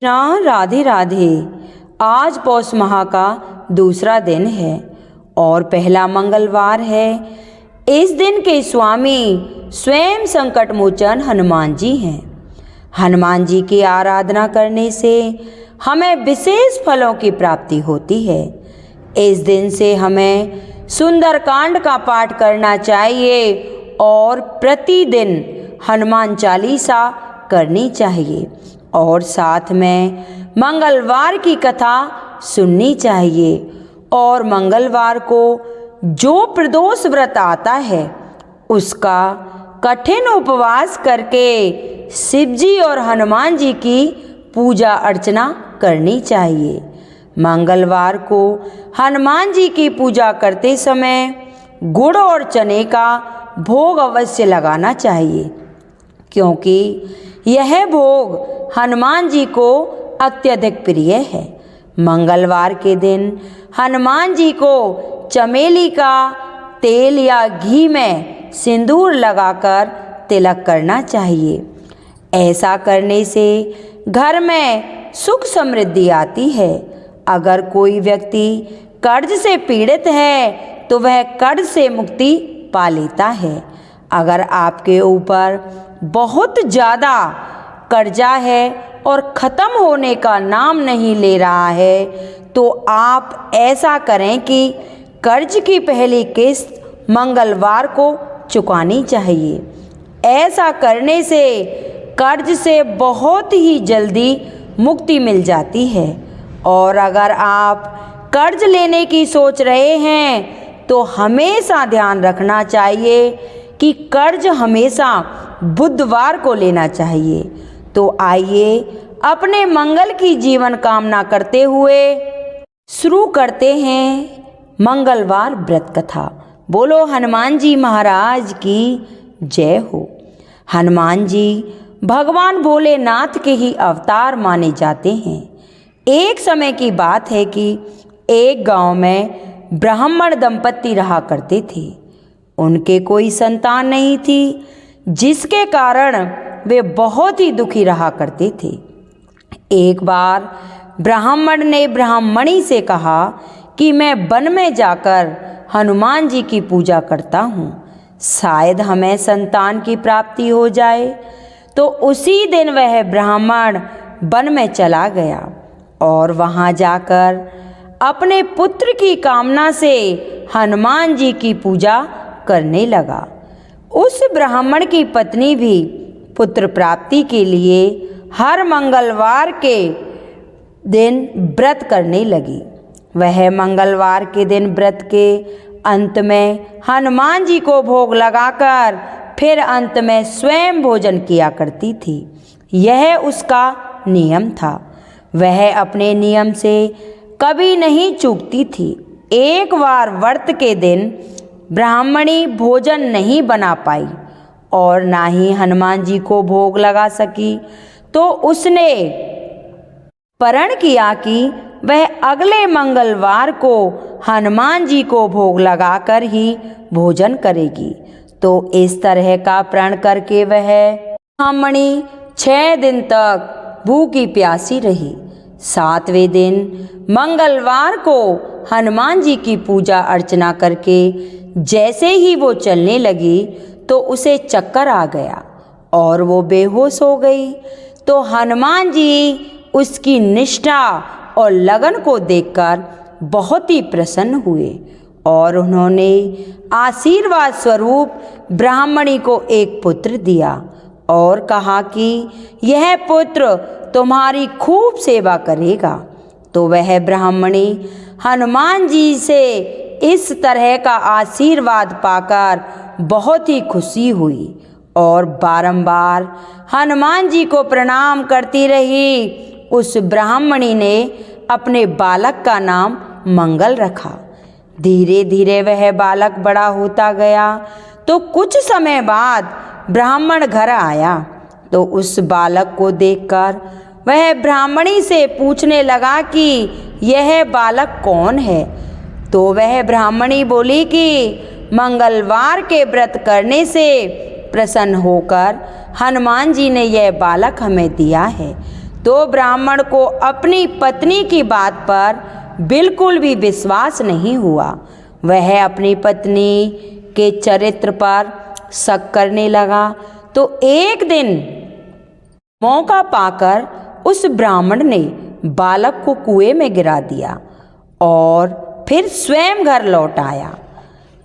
राधे राधे। आज पौष माह का दूसरा दिन है और पहला मंगलवार है। इस दिन के स्वामी स्वयं संकट मोचन हनुमान जी हैं। हनुमान जी की आराधना करने से हमें विशेष फलों की प्राप्ति होती है। इस दिन से हमें सुंदरकांड का पाठ करना चाहिए और प्रतिदिन हनुमान चालीसा करनी चाहिए और साथ में मंगलवार की कथा सुननी चाहिए। और मंगलवार को जो प्रदोष व्रत आता है उसका कठिन उपवास करके शिव जी और हनुमान जी की पूजा अर्चना करनी चाहिए। मंगलवार को हनुमान जी की पूजा करते समय गुड़ और चने का भोग अवश्य लगाना चाहिए, क्योंकि यह भोग हनुमान जी को अत्यधिक प्रिय है। मंगलवार के दिन हनुमान जी को चमेली का तेल या घी में सिंदूर लगाकर तिलक करना चाहिए। ऐसा करने से घर में सुख समृद्धि आती है। अगर कोई व्यक्ति कर्ज से पीड़ित है तो वह कर्ज से मुक्ति पा लेता है। अगर आपके ऊपर बहुत ज़्यादा कर्जा है और ख़त्म होने का नाम नहीं ले रहा है तो आप ऐसा करें कि कर्ज की पहली किस्त मंगलवार को चुकानी चाहिए। ऐसा करने से कर्ज से बहुत ही जल्दी मुक्ति मिल जाती है। और अगर आप कर्ज लेने की सोच रहे हैं तो हमेशा ध्यान रखना चाहिए कि कर्ज हमेशा बुधवार को लेना चाहिए। तो आइए अपने मंगल की जीवन कामना करते हुए शुरू करते हैं मंगलवार व्रत कथा। बोलो हनुमान जी महाराज की जय हो। हनुमान जी भगवान भोलेनाथ के ही अवतार माने जाते हैं। एक समय की बात है कि एक गांव में ब्राह्मण दंपत्ति रहा करते थे। उनके कोई संतान नहीं थी, जिसके कारण वे बहुत ही दुखी रहा करते थे। एक बार ब्राह्मण ने ब्राह्मणी से कहा कि मैं वन में जाकर हनुमान जी की पूजा करता हूँ, शायद हमें संतान की प्राप्ति हो जाए। तो उसी दिन वह ब्राह्मण वन में चला गया और वहाँ जाकर अपने पुत्र की कामना से हनुमान जी की पूजा करने लगा। उस ब्राह्मण की पत्नी भी पुत्र प्राप्ति के लिए हर मंगलवार के दिन व्रत करने लगी। वह मंगलवार के दिन व्रत के अंत में हनुमान जी को भोग लगाकर फिर अंत में स्वयं भोजन किया करती थी। यह उसका नियम था। वह अपने नियम से कभी नहीं चूकती थी। एक बार व्रत के दिन ब्राह्मणी भोजन नहीं बना पाई और ना ही हनुमान जी को भोग लगा सकी। तो उसने प्रण किया कि वह अगले मंगलवार को हनुमान जी को भोग लगाकर ही भोजन करेगी। तो इस तरह का प्रण करके वह ब्राह्मणी 6 दिन तक भूखी प्यासी रही। 7वें दिन मंगलवार को हनुमान जी की पूजा अर्चना करके जैसे ही वो चलने लगी तो उसे चक्कर आ गया और वो बेहोश हो गई। तो हनुमान जी उसकी निष्ठा और लगन को देखकर बहुत ही प्रसन्न हुए और उन्होंने आशीर्वाद स्वरूप ब्राह्मणी को एक पुत्र दिया और कहा कि यह पुत्र तुम्हारी खूब सेवा करेगा। तो वह ब्राह्मणी हनुमान जी से इस तरह का आशीर्वाद पाकर बहुत ही खुशी हुई और बारंबार हनुमान जी को प्रणाम करती रही। उस ब्राह्मणी ने अपने बालक का नाम मंगल रखा। धीरे धीरे वह बालक बड़ा होता गया। तो कुछ समय बाद ब्राह्मण घर आया तो उस बालक को देखकर वह ब्राह्मणी से पूछने लगा कि यह बालक कौन है। तो वह ब्राह्मणी बोली कि मंगलवार के व्रत करने से प्रसन्न होकर हनुमान जी ने यह बालक हमें दिया है। तो ब्राह्मण को अपनी पत्नी की बात पर बिल्कुल भी विश्वास नहीं हुआ। वह अपनी पत्नी के चरित्र पर शक करने लगा। तो एक दिन मौका पाकर उस ब्राह्मण ने बालक को कुएं में गिरा दिया और फिर स्वयं घर लौट आया।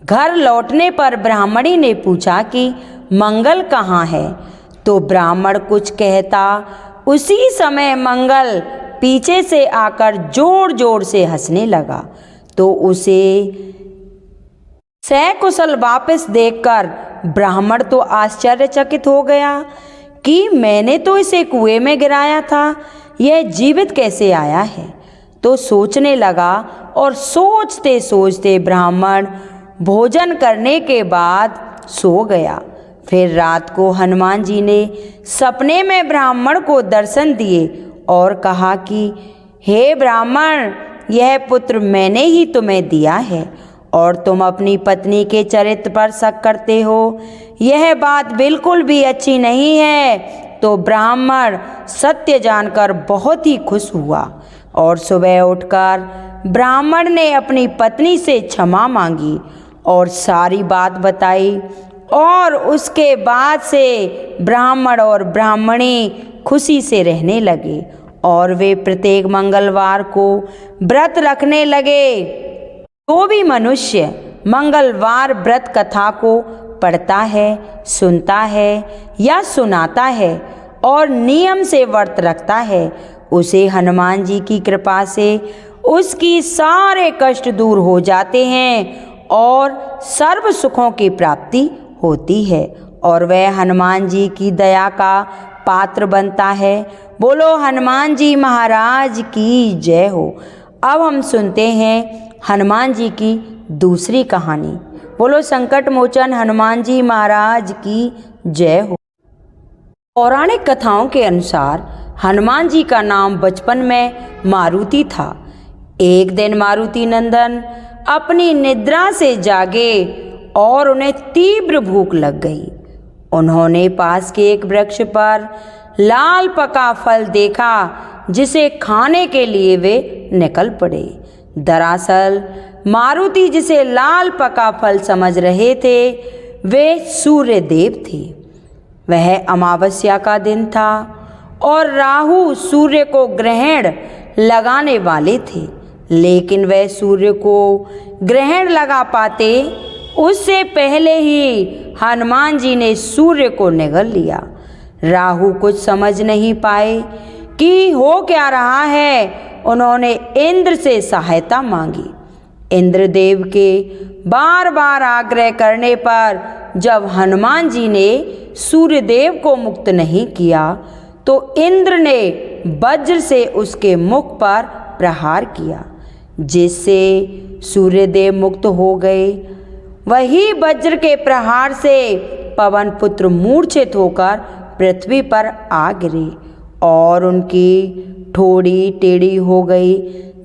घर लौटने पर ब्राह्मणी ने पूछा कि मंगल कहाँ है? तो ब्राह्मण कुछ कहता, उसी समय मंगल पीछे से आकर जोर जोर से हंसने लगा। तो उसे सकुशल वापस देखकर ब्राह्मण तो आश्चर्यचकित हो गया कि मैंने तो इसे कुएं में गिराया था, यह जीवित कैसे आया है? तो सोचने लगा और सोचते सोचते ब्राह्मण भोजन करने के बाद सो गया। फिर रात को हनुमान जी ने सपने में ब्राह्मण को दर्शन दिए और कहा कि हे ब्राह्मण, यह पुत्र मैंने ही तुम्हें दिया है और तुम अपनी पत्नी के चरित्र पर शक करते हो। यह बात बिल्कुल भी अच्छी नहीं है। तो ब्राह्मण सत्य जानकर बहुत ही खुश हुआ और सुबह उठकर ब्राह्मण ने अपनी पत्नी से क्षमा मांगी और सारी बात बताई और उसके बाद से ब्राह्मण और ब्राह्मणी खुशी से रहने लगे और वे प्रत्येक मंगलवार को व्रत रखने लगे। जो भी मनुष्य मंगलवार व्रत कथा को पढ़ता है, सुनता है या सुनाता है और नियम से व्रत रखता है, उसे हनुमान जी की कृपा से उसकी सारे कष्ट दूर हो जाते हैं और सर्व सुखों की प्राप्ति होती है और वह हनुमान जी की दया का पात्र बनता है। बोलो हनुमान जी महाराज की जय हो। अब हम सुनते हैं हनुमान जी की दूसरी कहानी। बोलो संकट मोचन हनुमान जी महाराज की जय हो। पौराणिक कथाओं के अनुसार हनुमान जी का नाम बचपन में मारुति था। एक दिन मारुति नंदन अपनी निद्रा से जागे और उन्हें तीव्र भूख लग गई। उन्होंने पास के एक वृक्ष पर लाल पका फल देखा जिसे खाने के लिए वे निकल पड़े। दरअसल मारुति जिसे लाल पका फल समझ रहे थे वे सूर्य देव थे। वह अमावस्या का दिन था और राहु सूर्य को ग्रहण लगाने वाले थे, लेकिन वह सूर्य को ग्रहण लगा पाते उससे पहले ही हनुमान जी ने सूर्य को निगल लिया। राहु कुछ समझ नहीं पाए कि हो क्या रहा है। उन्होंने इंद्र से सहायता मांगी। इंद्रदेव के बार बार आग्रह करने पर जब हनुमान जी ने सूर्यदेव को मुक्त नहीं किया तो इंद्र ने वज्र से उसके मुख पर प्रहार किया, जिससे सूर्यदेव मुक्त हो गए। वही वज्र के प्रहार से पवन पुत्र मूर्छित होकर पृथ्वी पर आ गिरे और उनकी ठोड़ी टेढ़ी हो गई।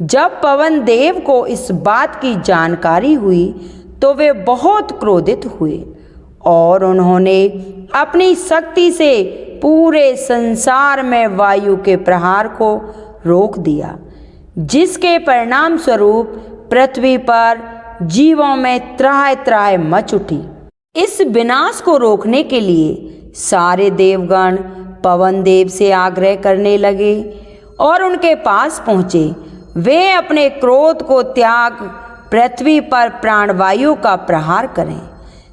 जब पवन देव को इस बात की जानकारी हुई तो वे बहुत क्रोधित हुए और उन्होंने अपनी शक्ति से पूरे संसार में वायु के प्रहार को रोक दिया, जिसके परिणाम स्वरूप पृथ्वी पर जीवों में त्राह त्राह मच उठी। इस विनाश को रोकने के लिए सारे देवगण पवन देव से आग्रह करने लगे और उनके पास पहुँचे। वे अपने क्रोध को त्याग पृथ्वी पर प्राणवायु का प्रहार करें।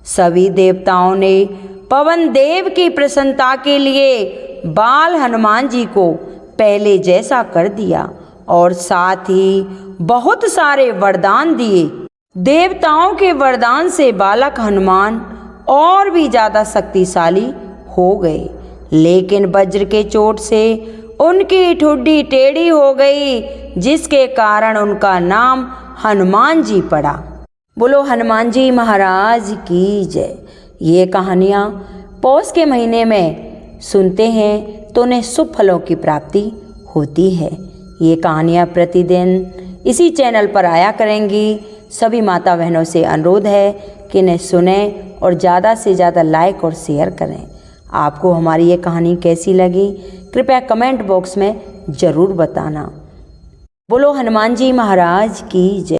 सभी देवताओं ने पवन देव की प्रसन्नता के लिए बाल हनुमान जी को पहले जैसा कर दिया और साथ ही बहुत सारे वरदान दिए। देवताओं के वरदान से बालक हनुमान और भी ज़्यादा शक्तिशाली हो गए, लेकिन वज्र के चोट से उनकी ठुड्डी टेढ़ी हो गई, जिसके कारण उनका नाम हनुमान जी पड़ा। बोलो हनुमान जी महाराज की जय। ये कहानियाँ पौष के महीने में सुनते हैं तो उन्हें शुभ फलों की प्राप्ति होती है। ये कहानियाँ प्रतिदिन इसी चैनल पर आया करेंगी। सभी माता बहनों से अनुरोध है कि इन्हें सुनें और ज़्यादा से ज़्यादा लाइक और शेयर करें। आपको हमारी ये कहानी कैसी लगी कृपया कमेंट बॉक्स में ज़रूर बताना। बोलो हनुमान जी महाराज की जय।